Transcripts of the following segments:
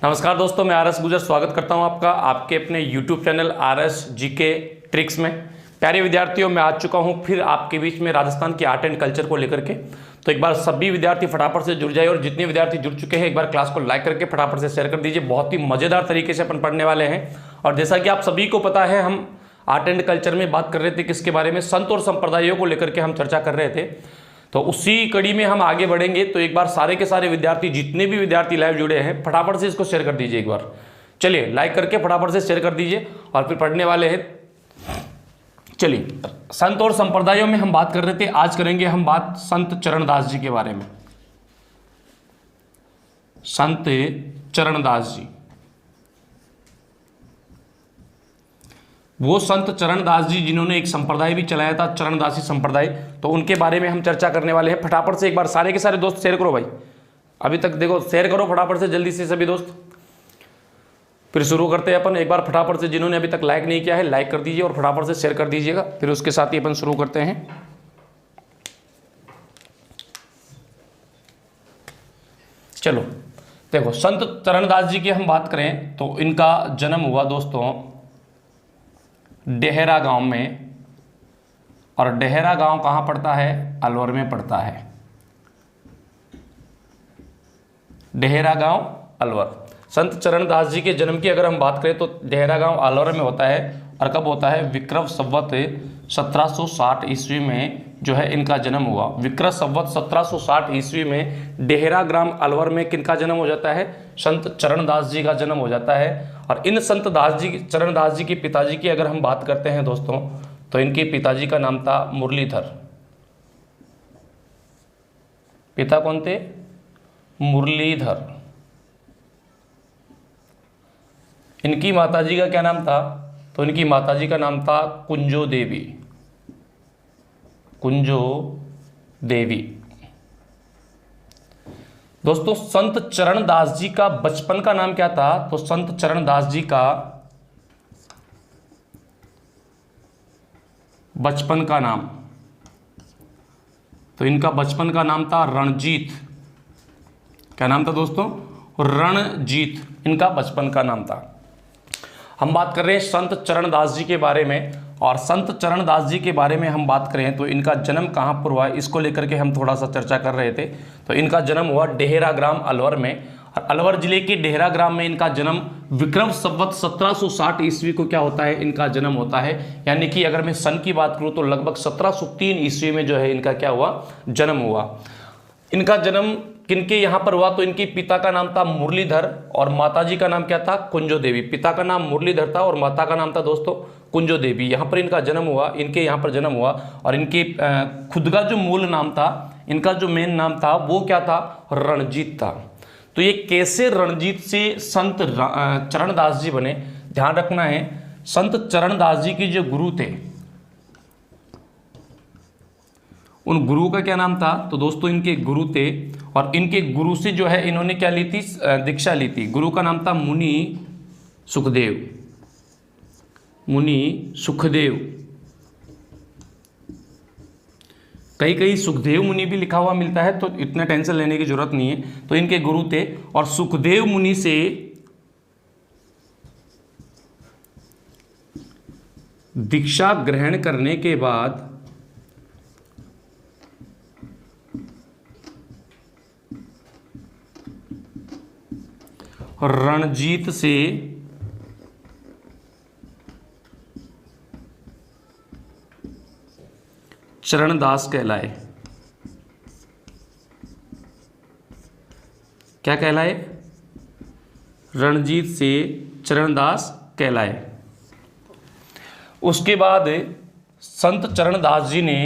नमस्कार दोस्तों, मैं आरएस गुजर स्वागत करता हूं आपका आपके अपने YouTube channel RS GK tricks में। प्यारे विद्यार्थियों, मैं आ चुका हूं फिर आपके बीच में राजस्थान की आर्ट एंड कल्चर को लेकर के। तो एक बार सभी विद्यार्थी फटाफट से जुड़ जाए और जितने विद्यार्थी जुड़ चुके हैं एक बार क्लास को लाइक करके फटाफट से शेयर कर दीजिए। बहुत ही मज़ेदार तरीके से अपन पढ़ने वाले हैं। और जैसा कि आप सभी को पता है, हम आर्ट एंड कल्चर में बात कर रहे थे किसके बारे में, संत और संप्रदायों को लेकर के हम चर्चा कर रहे थे। तो उसी कड़ी में हम आगे बढ़ेंगे। तो एक बार सारे के सारे विद्यार्थी, जितने भी विद्यार्थी लाइव जुड़े हैं, फटाफट से इसको शेयर कर दीजिए। एक बार चलिए लाइक करके फटाफट से शेयर कर दीजिए और फिर पढ़ने वाले हैं। चलिए, संत और संप्रदायों में हम बात कर रहे थे, आज करेंगे हम बात संत चरणदास जी के बारे में। संत चरणदास जी, वो संत चरणदास जी जिन्होंने एक संप्रदाय भी चलाया था, चरणदासी संप्रदाय। तो उनके बारे में हम चर्चा करने वाले हैं। फटाफट से एक बार सारे के सारे दोस्त शेयर करो भाई। अभी तक देखो, शेयर करो फटाफट से जल्दी से सभी दोस्त। फिर शुरू करते हैं अपन। एक बार फटाफट से जिन्होंने अभी तक लाइक नहीं किया है लाइक कर दीजिए और फटाफट से शेयर कर दीजिएगा। फिर उसके साथ ही अपन शुरू करते हैं। चलो देखो, संत चरणदास जी की हम बात करें तो इनका जन्म हुआ दोस्तों डेहरा गांव में। और डेहरा गांव कहाँ पड़ता है? अलवर में पड़ता है। डेहरा गांव अलवर। संत चरणदास जी के जन्म की अगर हम बात करें तो डेहरा गांव अलवर में होता है। और कब होता है? विक्रम संवत 1760 ईस्वी में जो है इनका जन्म हुआ। विक्रम संवत 1760 ईस्वी में डेहरा ग्राम अलवर में किनका जन्म हो जाता है? संत चरणदास जी का जन्म हो जाता है। और इन संत चरणदास जी के पिताजी की अगर हम बात करते हैं दोस्तों, तो इनके पिताजी का नाम था मुरलीधर। पिता कौन थे? मुरलीधर। इनकी माताजी का क्या नाम था? तो इनकी माताजी का नाम था कुंजो देवी। कुंजो देवी। दोस्तों, संत चरणदास जी का बचपन का नाम क्या था? तो संत चरणदास जी का बचपन का नाम, तो इनका बचपन का नाम था रणजीत। क्या नाम था दोस्तों? रणजीत इनका बचपन का नाम था। हम बात कर रहे हैं संत चरणदास जी के बारे में। और संत चरणदास जी के बारे में हम बात करें तो इनका जन्म कहाँ पर हुआ, इसको लेकर के हम थोड़ा सा चर्चा कर रहे थे। तो इनका जन्म हुआ डेहरा ग्राम अलवर में। और अलवर जिले के डेहरा ग्राम में इनका जन्म विक्रम संवत 1760 ईस्वी को क्या होता है? इनका जन्म होता है। यानी कि अगर मैं सन की बात करूँ तो लगभग 1703 ईस्वी में जो है इनका क्या हुआ? जन्म हुआ। इनका जन्म किनके यहाँ पर हुआ? तो इनके पिता का नाम था मुरलीधर और माताजी का नाम क्या था? कुंजो देवी। पिता का नाम मुरलीधर था और माता का नाम था दोस्तों कुंजो देवी। यहाँ पर इनका जन्म हुआ, इनके यहाँ पर जन्म हुआ। और इनके खुद का जो मूल नाम था, इनका जो मेन नाम था वो क्या था? रणजीत था। तो ये कैसे रणजीत से संत चरणदास जी बने, ध्यान रखना है। संत चरणदास जी के जो गुरु थे, उन गुरु का क्या नाम था? तो दोस्तों इनके गुरु थे और इनके गुरु से जो है इन्होंने क्या ली थी? दीक्षा ली थी। गुरु का नाम था मुनि सुखदेव। मुनि सुखदेव। कहीं कहीं सुखदेव मुनि भी लिखा हुआ मिलता है, तो इतना टेंशन लेने की जरूरत नहीं है। तो इनके गुरु थे और सुखदेव मुनि से दीक्षा ग्रहण करने के बाद रणजीत से चरणदास कहलाए। क्या कहलाए? रणजीत से चरणदास कहलाए। उसके बाद संत चरणदास जी ने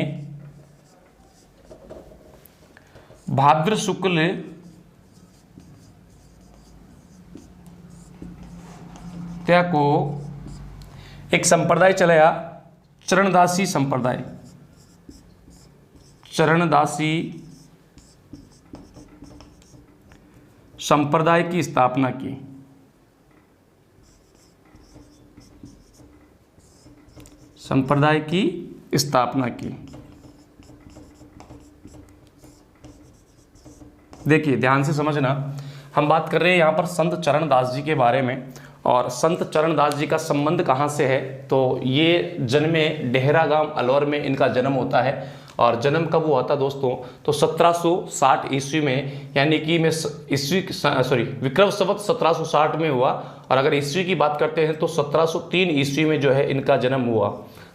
भाद्र शुक्ल को एक संप्रदाय चलाया, चरणदासी संप्रदाय। चरणदासी संप्रदाय की स्थापना की। संप्रदाय की स्थापना की। देखिए ध्यान से समझना, हम बात कर रहे हैं यहाँ पर संत चरणदास जी के बारे में। और संत चरणदास जी का संबंध कहाँ से है, तो ये जन्मे डेहरा गांव अलवर में इनका जन्म होता है। और जन्म कब हुआ था दोस्तों, तो 1760 ईस्वी में, यानी कि विक्रम संवत 1760 में हुआ। और अगर ईस्वी की बात करते हैं तो 1703 ईस्वी में जो है इनका जन्म हुआ।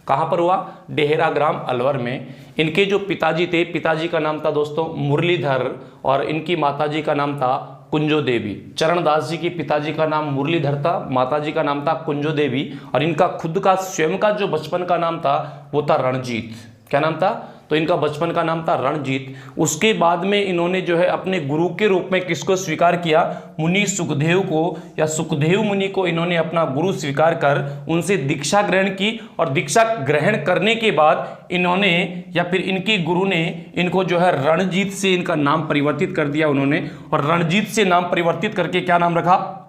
कहाँ पर हुआ, डेहरा ग्राम अलवर में। इनके जो पिताजी थे, पिताजी का नाम था दोस्तों मुरलीधर और इनकी माताजी का नाम था कुंजो देवी। चरणदास जी के पिताजी का नाम मुरलीधर था, माताजी का नाम था कुंजो देवी, और इनका खुद का स्वयं का जो बचपन का नाम था वो था रणजीत। क्या नाम था, तो इनका बचपन का नाम था रणजीत। उसके बाद में इन्होंने जो है अपने गुरु के रूप में किसको स्वीकार किया, मुनि सुखदेव को, या सुखदेव मुनि को इन्होंने अपना गुरु स्वीकार कर उनसे दीक्षा ग्रहण की। और दीक्षा ग्रहण करने के बाद इन्होंने, या फिर इनके गुरु ने इनको जो है रणजीत से इनका नाम परिवर्तित कर दिया उन्होंने। और रणजीत से नाम परिवर्तित करके क्या नाम रखा,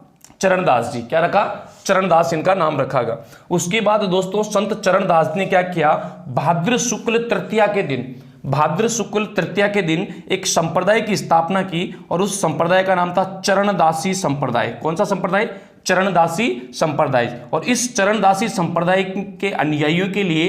चरणदास जी। क्या रखा, चरणदास इनका नाम रखा गया। उसके बाद दोस्तों संत चरणदास ने क्या किया, भाद्र शुक्ल तृतीया के दिन, भाद्र शुक्ल तृतीया के दिन एक संप्रदाय की स्थापना की। और उस संप्रदाय का नाम था चरणदासी संप्रदाय। कौन सा संप्रदाय, चरणदासी संप्रदाय। और इस चरणदासी संप्रदाय के अनुयायियों के लिए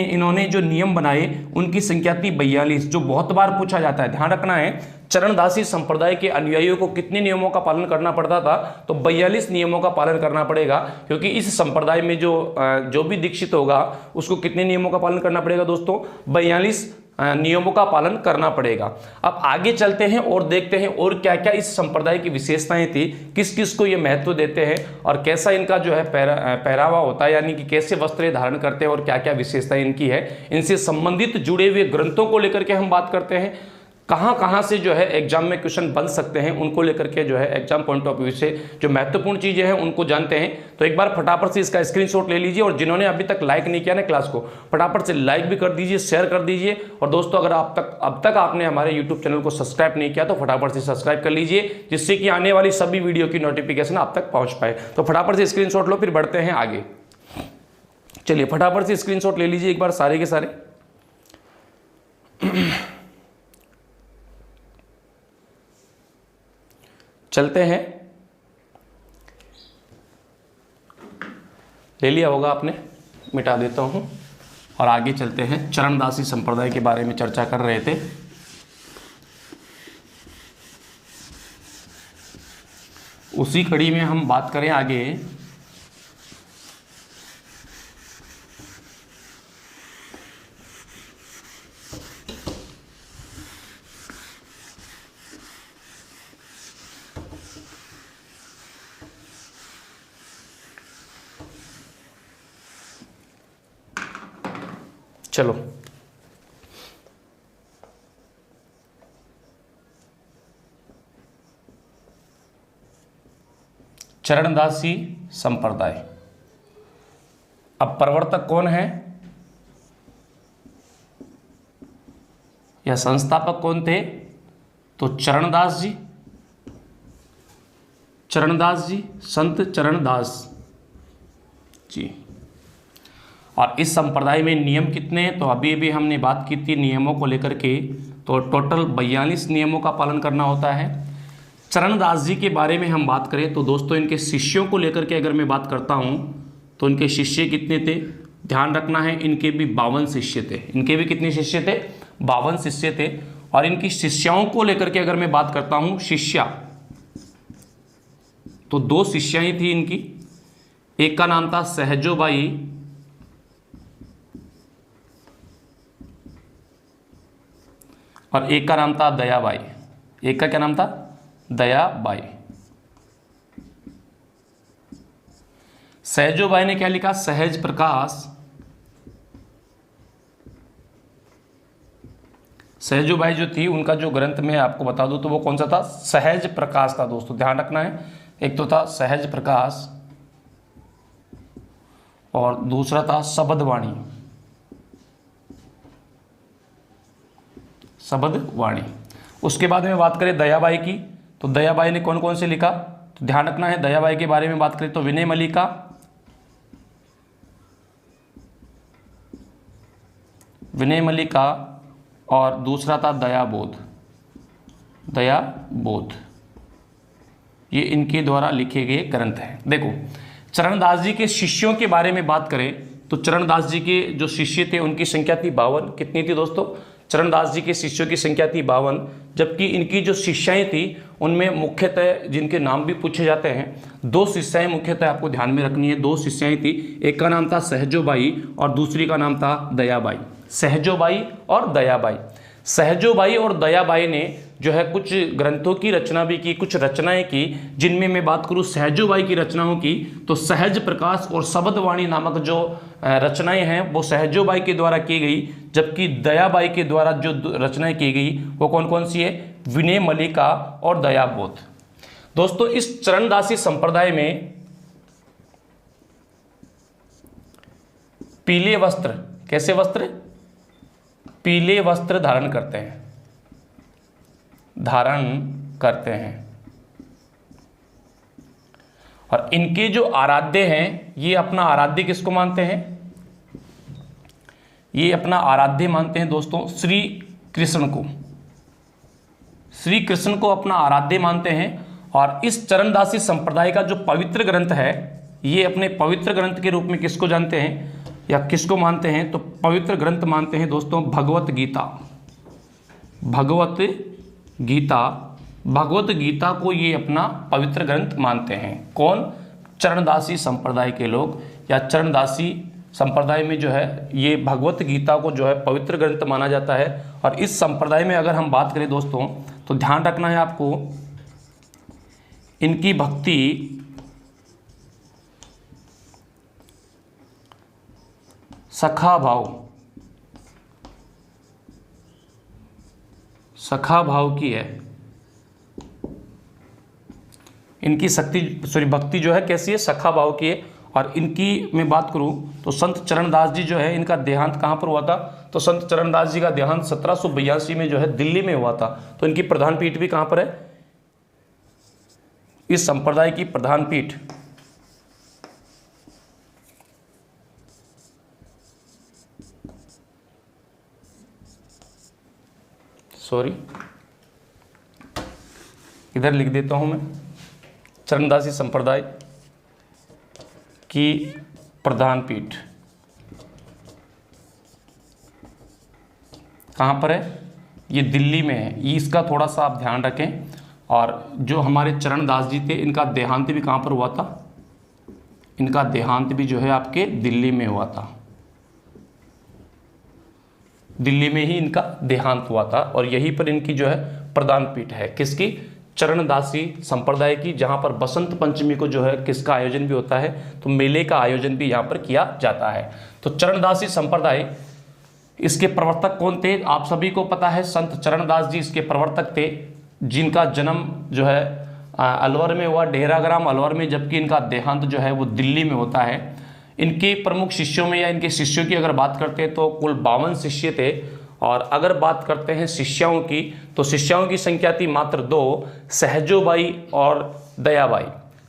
इन्होंने जो नियम बनाए उनकी संख्या थी 42, जो बहुत बार पूछा जाता है, ध्यान रखना है। चरणदासी संप्रदाय के अनुयायियों को कितने नियमों का पालन करना पड़ता था, तो 42 नियमों का पालन करना पड़ेगा। क्योंकि इस संप्रदाय में जो भी दीक्षित होगा उसको कितने नियमों का पालन करना पड़ेगा दोस्तों, 42 नियमों का पालन करना पड़ेगा। अब आगे चलते हैं और देखते हैं और क्या क्या इस संप्रदाय की विशेषताएं थी, किस किस को ये महत्व देते हैं और कैसा इनका जो है पहरावा होता है, यानी कि कैसे वस्त्र धारण करते हैं और क्या क्या विशेषताएं इनकी है। इनसे संबंधित जुड़े हुए ग्रंथों को लेकर के हम बात करते हैं। कहाँ कहाँ से जो है एग्जाम में क्वेश्चन बन सकते हैं उनको लेकर के जो है एग्जाम पॉइंट ऑफ व्यू से जो महत्वपूर्ण चीज़ें हैं उनको जानते हैं। तो एक बार फटाफट से इसका स्क्रीनशॉट ले लीजिए। और जिन्होंने अभी तक लाइक नहीं किया ना क्लास को, फटाफट से लाइक भी कर दीजिए, शेयर कर दीजिए। और दोस्तों अगर अब तक आपने हमारे यूट्यूब चैनल को सब्सक्राइब नहीं किया तो फटाफट से सब्सक्राइब कर लीजिए, जिससे कि आने वाली सभी वीडियो की नोटिफिकेशन आप तक पहुँच पाए। तो फटाफट से स्क्रीनशॉट लो, फिर बढ़ते हैं आगे। चलिए फटाफट से स्क्रीनशॉट ले लीजिए एक बार सारे के सारे। चलते हैं, ले लिया होगा आपने, मिटा देता हूं और आगे चलते हैं। चरणदासी संप्रदाय के बारे में चर्चा कर रहे थे। उसी कड़ी में हम बात करें आगे। चलो चरणदासी संप्रदाय। अब प्रवर्तक कौन है या संस्थापक कौन थे, तो चरणदास जी, संत चरणदास जी। और इस संप्रदाय में नियम कितने हैं, तो अभी अभी हमने बात की थी नियमों को लेकर के, तो टोटल 42 नियमों का पालन करना होता है। चरणदास जी के बारे में हम बात करें तो दोस्तों इनके शिष्यों को लेकर के अगर मैं बात करता हूं तो इनके शिष्य कितने थे, ध्यान रखना है, इनके भी 52 शिष्य थे। इनके भी कितने शिष्य थे, 52 शिष्य थे। और इनकी शिष्याओं को लेकर के अगर मैं बात करता हूं, शिष्या, तो 2 शिष्याएं थी इनकी। एक का नाम था सहजोबाई और एक का नाम था दयाबाई। एक का क्या नाम था, दयाबाई। सहजोबाई ने क्या लिखा, सहज प्रकाश। सहजोबाई जो थी उनका जो ग्रंथ में आपको बता दूं तो वो कौन सा था, सहज प्रकाश था दोस्तों, ध्यान रखना है। एक तो था सहज प्रकाश और दूसरा था शबदवाणी, शबदवाणी। उसके बाद में बात करें दयाबाई की, तो दयाबाई ने कौन कौन से लिखा, तो ध्यान रखना है। दयाबाई के बारे में बात करें तो विनय मल्लिका, विनय मल्लिका और दूसरा था दयाबोध, दयाबोध। ये इनके द्वारा लिखे गए ग्रंथ हैं। देखो, चरणदास जी के शिष्यों के बारे में बात करें तो चरणदास जी के जो शिष्य थे उनकी संख्या थी 52। कितनी थी दोस्तों? चरणदास जी के शिष्यों की संख्या थी 52, जबकि इनकी जो शिष्याएं थी उनमें मुख्यतः जिनके नाम भी पूछे जाते हैं, 2 शिष्याएं मुख्यतः आपको ध्यान में रखनी है। 2 शिष्याएं थी, एक का नाम था सहजोबाई और दूसरी का नाम था दयाबाई। सहजोबाई और दयाबाई। सहजोबाई और दयाबाई ने जो है कुछ ग्रंथों की रचना भी की, कुछ रचनाएं की, जिनमें मैं बात करूं सहजोबाई की रचनाओं की तो सहज प्रकाश और शब्दवाणी नामक जो रचनाएं हैं वो सहजोबाई के द्वारा की गई, जबकि दयाबाई के द्वारा जो रचनाएं की गई वो कौन कौन सी है? विनय मल्लिका और दयाबोध। दोस्तों, इस चरणदासी संप्रदाय में पीले वस्त्र, कैसे वस्त्र? पीले वस्त्र धारण करते हैं। और इनके जो आराध्य हैं, ये अपना आराध्य किसको मानते हैं? ये अपना आराध्य मानते हैं दोस्तों श्री कृष्ण को। श्री कृष्ण को अपना आराध्य मानते हैं। और इस चरणदासी संप्रदाय का जो पवित्र ग्रंथ है, ये अपने पवित्र ग्रंथ के रूप में किसको जानते हैं या किसको मानते हैं? तो पवित्र ग्रंथ मानते हैं दोस्तों भगवत गीता। भगवत गीता को ये अपना पवित्र ग्रंथ मानते हैं। कौन? चरणदासी संप्रदाय के लोग, या चरणदासी संप्रदाय में जो है ये भगवत गीता को जो है पवित्र ग्रंथ माना जाता है। और इस संप्रदाय में अगर हम बात करें दोस्तों तो ध्यान रखना है आपको, इनकी भक्ति सखा भाव की है। इनकी भक्ति जो है कैसी है? सखा भाव की है। और इनकी मैं बात करूं तो संत चरणदास जी जो है इनका देहांत कहां पर हुआ था? तो संत चरणदास जी का देहांत 1782 में जो है दिल्ली में हुआ था। तो इनकी प्रधान पीठ भी कहां पर है? इस संप्रदाय की प्रधान पीठ इधर लिख देता हूं मैं, चरणदासी संप्रदाय की प्रधान पीठ कहाँ पर है? ये दिल्ली में है। ये इसका थोड़ा सा आप ध्यान रखें। और जो हमारे चरणदास जी थे इनका देहांत भी कहाँ पर हुआ था? इनका देहांत भी जो है आपके दिल्ली में हुआ था। दिल्ली में ही इनका देहांत हुआ था और यहीं पर इनकी जो है प्रधान पीठ है। किसकी? चरणदासी संप्रदाय की, जहां पर बसंत पंचमी को जो है किसका आयोजन भी होता है? तो मेले का आयोजन भी यहां पर किया जाता है। तो चरणदासी संप्रदाय, इसके प्रवर्तक कौन थे? आप सभी को पता है, संत चरणदास जी इसके प्रवर्तक थे, जिनका जन्म जो है अलवर में हुआ, डेहराग्राम अलवर में, जबकि इनका देहांत जो है वो दिल्ली में होता है। इनके प्रमुख शिष्यों में या इनके शिष्यों की अगर बात करते हैं तो कुल 52 शिष्य थे। और अगर बात करते हैं शिष्याओं की तो शिष्याओं की संख्या थी मात्र 2, सहजोबाई और दयाबाई।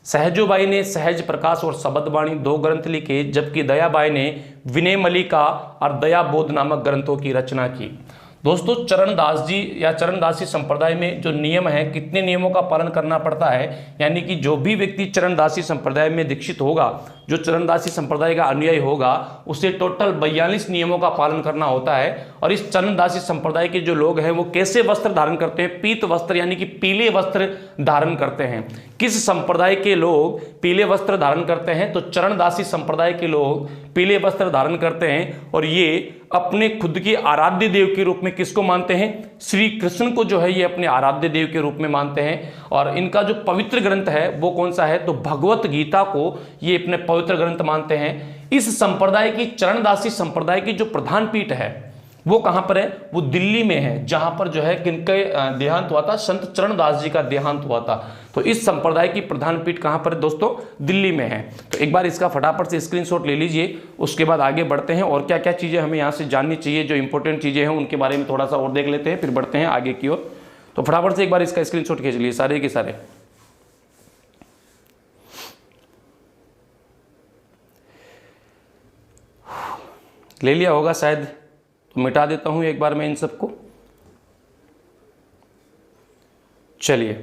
सहजोबाई ने सहज प्रकाश और शब्दवाणी 2 ग्रंथ लिखे, जबकि दयाबाई ने विनय मल्लिका और दयाबोध नामक ग्रंथों की रचना की। दोस्तों, चरणदास जी या चरणदासी संप्रदाय में जो नियम है, कितने नियमों का पालन करना पड़ता है? यानी कि जो भी व्यक्ति चरणदासी संप्रदाय में दीक्षित होगा, जो चरणदासी संप्रदाय का अनुयायी होगा, उसे टोटल 42 नियमों का पालन करना होता है। और इस चरणदासी संप्रदाय के जो लोग हैं वो कैसे वस्त्र धारण करते हैं? पीत वस्त्र यानी कि पीले वस्त्र धारण करते हैं। किस संप्रदाय के लोग पीले वस्त्र धारण करते हैं? तो चरणदासी संप्रदाय के लोग पीले वस्त्र धारण करते हैं। और ये अपने खुद के आराध्य देव के रूप में किसको मानते हैं? श्री कृष्ण को जो है ये अपने आराध्य देव के रूप में मानते हैं। और इनका जो पवित्र ग्रंथ है वो कौन सा है? तो भगवत गीता को ये अपने पवित्र ग्रंथ मानते हैं। इस संप्रदाय की, चरणदासी संप्रदाय की जो प्रधान पीठ है वो कहां पर है? वो दिल्ली में है, जहां पर जो है किनका देहांत हुआ था? संत चरणदास जी का देहांत हुआ था। तो इस संप्रदाय की प्रधान पीठ कहां पर है दोस्तों? दिल्ली में है। तो एक बार इसका फटाफट से स्क्रीनशॉट ले लीजिए, उसके बाद आगे बढ़ते हैं और क्या क्या चीजें हमें यहां से जाननी चाहिए, जो इंपॉर्टेंट चीजें हैं उनके बारे में थोड़ा सा और देख लेते हैं, फिर बढ़ते हैं आगे की ओर। तो फटाफट से एक बार इसका स्क्रीनशॉट खींच लीजिए सारे के सारे। ले लिया होगा शायद, तो मिटा देता हूं एक बार मैं इन सबको। चलिए,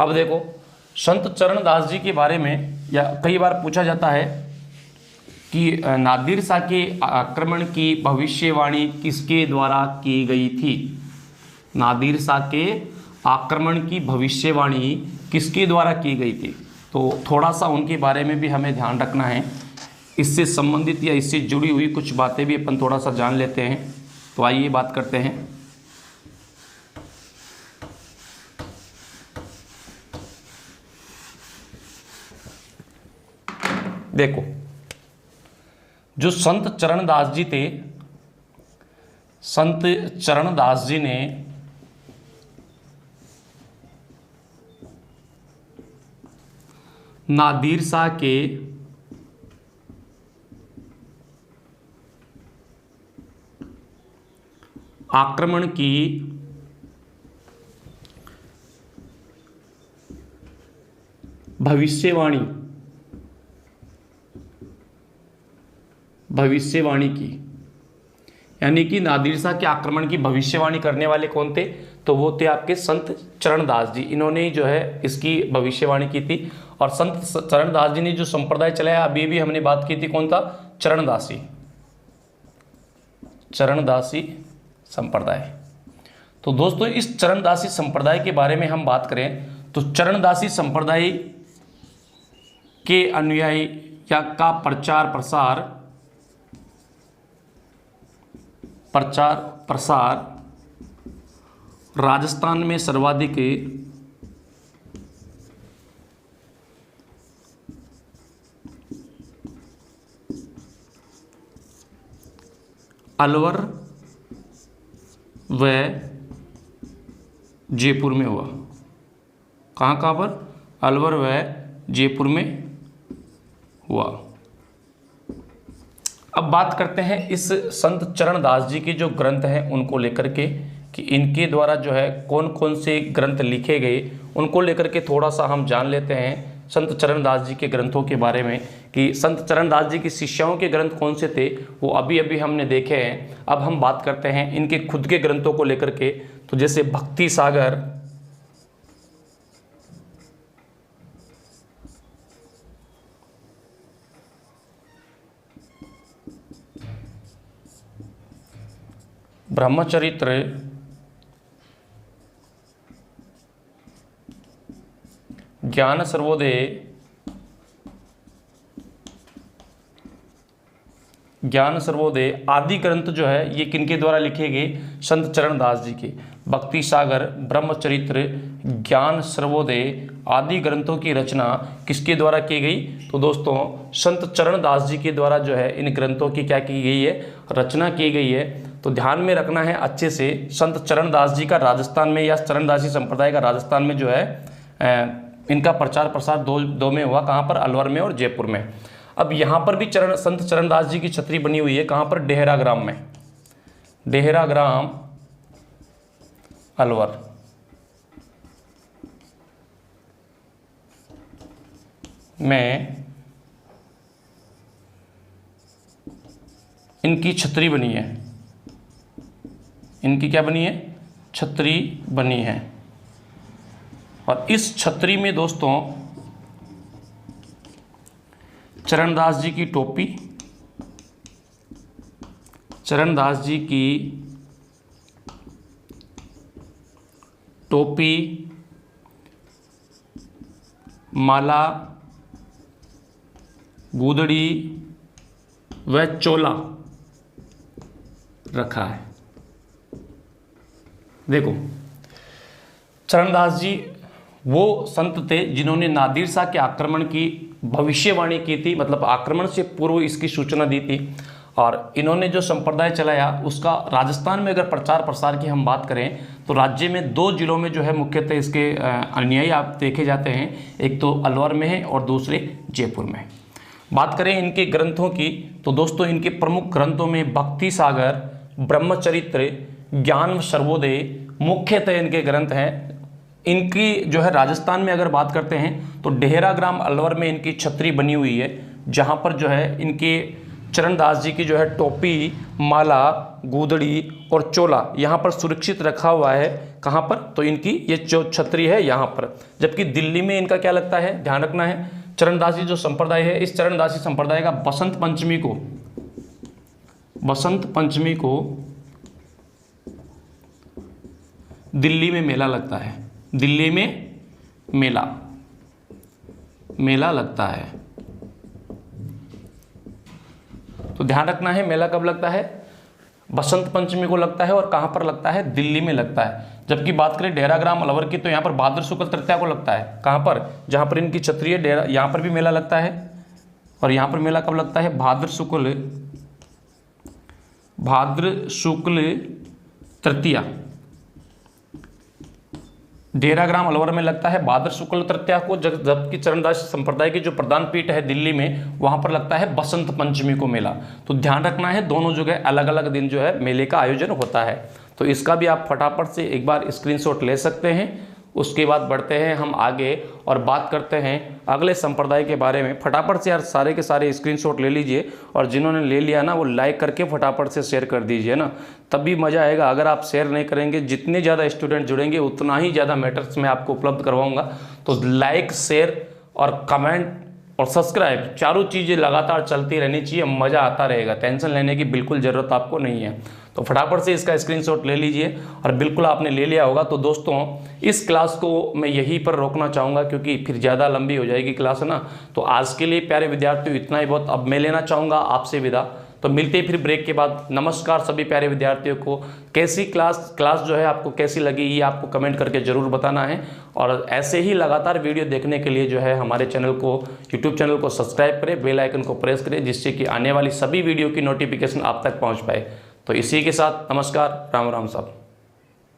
अब देखो, संत चरणदास जी के बारे में या कई बार पूछा जाता है कि नादिर शाह के आक्रमण की भविष्यवाणी किसके द्वारा की गई थी। नादिर शाह के आक्रमण की भविष्यवाणी किसके द्वारा की गई थी, तो थोड़ा सा उनके बारे में भी हमें ध्यान रखना है। इससे संबंधित या इससे जुड़ी हुई कुछ बातें भी अपन थोड़ा सा जान लेते हैं। तो आइए बात करते हैं। देखो, जो संत चरणदास जी थे, संत चरणदास जी ने नादिर शाह के आक्रमण की भविष्यवाणी की, यानी कि नादिर शाह के आक्रमण की भविष्यवाणी करने वाले कौन थे, तो वो थे आपके संत चरणदास जी। इन्होंने जो है इसकी भविष्यवाणी की थी। और संत चरणदास जी ने जो संप्रदाय चलाया, अभी भी हमने बात की थी, कौन था, चरणदासी संप्रदाय। तो दोस्तों, इस चरणदासी संप्रदाय के बारे में हम बात करें तो चरणदासी संप्रदाय के अनुयायी या का प्रचार प्रसार राजस्थान में सर्वाधिक अलवर व जयपुर में हुआ। कहाँ पर, अलवर व जयपुर में हुआ। अब बात करते हैं इस संत चरणदास जी के जो ग्रंथ हैं उनको लेकर के, कि इनके द्वारा जो है कौन कौन से ग्रंथ लिखे गए, उनको लेकर के थोड़ा सा हम जान लेते हैं संत चरणदास जी के ग्रंथों के बारे में, कि संत चरणदास जी की शिष्याओं के ग्रंथ कौन से थे, वो अभी अभी हमने देखे हैं। अब हम बात करते हैं इनके खुद के ग्रंथों को लेकर के। तो जैसे भक्ति सागर, ब्रह्मचरित्र, ज्ञान सर्वोदय आदि ग्रंथ जो है ये किनके द्वारा लिखे गए, संत चरणदास जी के। भक्ति सागर, ब्रह्मचरित्र, ज्ञान सर्वोदय आदि ग्रंथों की रचना किसके द्वारा की गई, तो दोस्तों संत चरणदास जी के द्वारा जो है इन ग्रंथों की क्या की गई है, रचना की गई है। तो ध्यान में रखना है अच्छे से, संत चरणदास जी का राजस्थान में या चरणदासी संप्रदाय का राजस्थान में जो है इनका प्रचार प्रसार दो में हुआ। कहाँ पर, अलवर में और जयपुर में। अब यहाँ पर भी संत चरणदास जी की छतरी बनी हुई है। कहाँ पर, डेहराग्राम में, डेहराग्राम अलवर। में इनकी छतरी बनी है। इनकी क्या बनी है, छतरी बनी है। और इस छतरी में दोस्तों चरणदास जी की टोपी, चरणदास जी की टोपी, माला, गूदड़ी व चोला रखा है। देखो, चरणदास जी वो संत थे जिन्होंने नादिर शाह के आक्रमण की भविष्यवाणी की थी, मतलब आक्रमण से पूर्व इसकी सूचना दी थी। और इन्होंने जो संप्रदाय चलाया उसका राजस्थान में अगर प्रचार प्रसार की हम बात करें तो राज्य में 2 जिलों में जो है मुख्यतः इसके अनुयायी आप देखे जाते हैं। एक तो अलवर में है और दूसरे जयपुर में। बात करें इनके ग्रंथों की तो दोस्तों इनके प्रमुख ग्रंथों में भक्ति सागर, ब्रह्मचरित्र, ज्ञान सर्वोदय मुख्यतः इनके ग्रंथ हैं। इनकी जो है राजस्थान में अगर बात करते हैं तो डेहराग्राम अलवर में इनकी छतरी बनी हुई है, जहाँ पर जो है इनके चरणदास जी की जो है टोपी, माला, गूदड़ी और चोला यहाँ पर सुरक्षित रखा हुआ है। कहाँ पर? तो इनकी ये जो छतरी है यहाँ पर। जबकि दिल्ली में इनका क्या लगता है, ध्यान रखना है, चरणदासी जो संप्रदाय है, इस चरणदासी संप्रदाय का बसंत पंचमी को दिल्ली में मेला लगता है। दिल्ली में मेला लगता है। तो ध्यान रखना है, मेला कब लगता है? बसंत पंचमी को लगता है। और कहाँ पर लगता है? दिल्ली में लगता है। जबकि बात करें डेरा ग्राम अलवर की, तो यहाँ पर भाद्र शुक्ल तृतीया को लगता है। कहाँ पर? जहाँ पर इनकी छतरी है, डेरा, यहाँ पर भी मेला लगता है। और यहाँ पर मेला कब लगता है? भाद्र शुक्ल तृतीया। डेरा ग्राम अलवर में लगता है भाद्र शुक्ल तृतीया को, जबकि चरणदास संप्रदाय की जो प्रधान पीठ है दिल्ली में, वहां पर लगता है बसंत पंचमी को मेला। तो ध्यान रखना है, दोनों जगह अलग अलग दिन जो है मेले का आयोजन होता है। तो इसका भी आप फटाफट से एक बार स्क्रीनशॉट ले सकते हैं। उसके बाद बढ़ते हैं हम आगे और बात करते हैं अगले संप्रदाय के बारे में। फटाफट से यार सारे के सारे स्क्रीनशॉट ले लीजिए, और जिन्होंने ले लिया ना वो लाइक करके फटाफट से शेयर कर दीजिए ना, तभी मज़ा आएगा। अगर आप शेयर नहीं करेंगे, जितने ज़्यादा स्टूडेंट जुड़ेंगे उतना ही ज़्यादा मैटर्स मैं आपको उपलब्ध करवाऊँगा। तो लाइक, शेयर और कमेंट और सब्सक्राइब, चारों चीज़ें लगातार चलती रहनी चाहिए, मज़ा आता रहेगा। टेंशन लेने की बिल्कुल ज़रूरत आपको नहीं है। तो फटाफट से इसका स्क्रीनशॉट ले लीजिए, और बिल्कुल आपने ले लिया होगा। तो दोस्तों इस क्लास को मैं यहीं पर रोकना चाहूँगा, क्योंकि फिर ज़्यादा लंबी हो जाएगी क्लास, है ना। तो आज के लिए प्यारे विद्यार्थियों इतना ही बहुत। अब मैं लेना चाहूँगा आपसे विदा। तो मिलते ही फिर ब्रेक के बाद। नमस्कार सभी प्यारे विद्यार्थियों को। कैसी क्लास जो है आपको कैसी लगी, ये आपको कमेंट करके ज़रूर बताना है। और ऐसे ही लगातार वीडियो देखने के लिए जो है हमारे चैनल को, यूट्यूब चैनल को सब्सक्राइब करें, बेल आइकन को प्रेस करें, जिससे कि आने वाली सभी वीडियो की नोटिफिकेशन आप तक पहुँच पाए। तो इसी के साथ नमस्कार, राम राम साहब।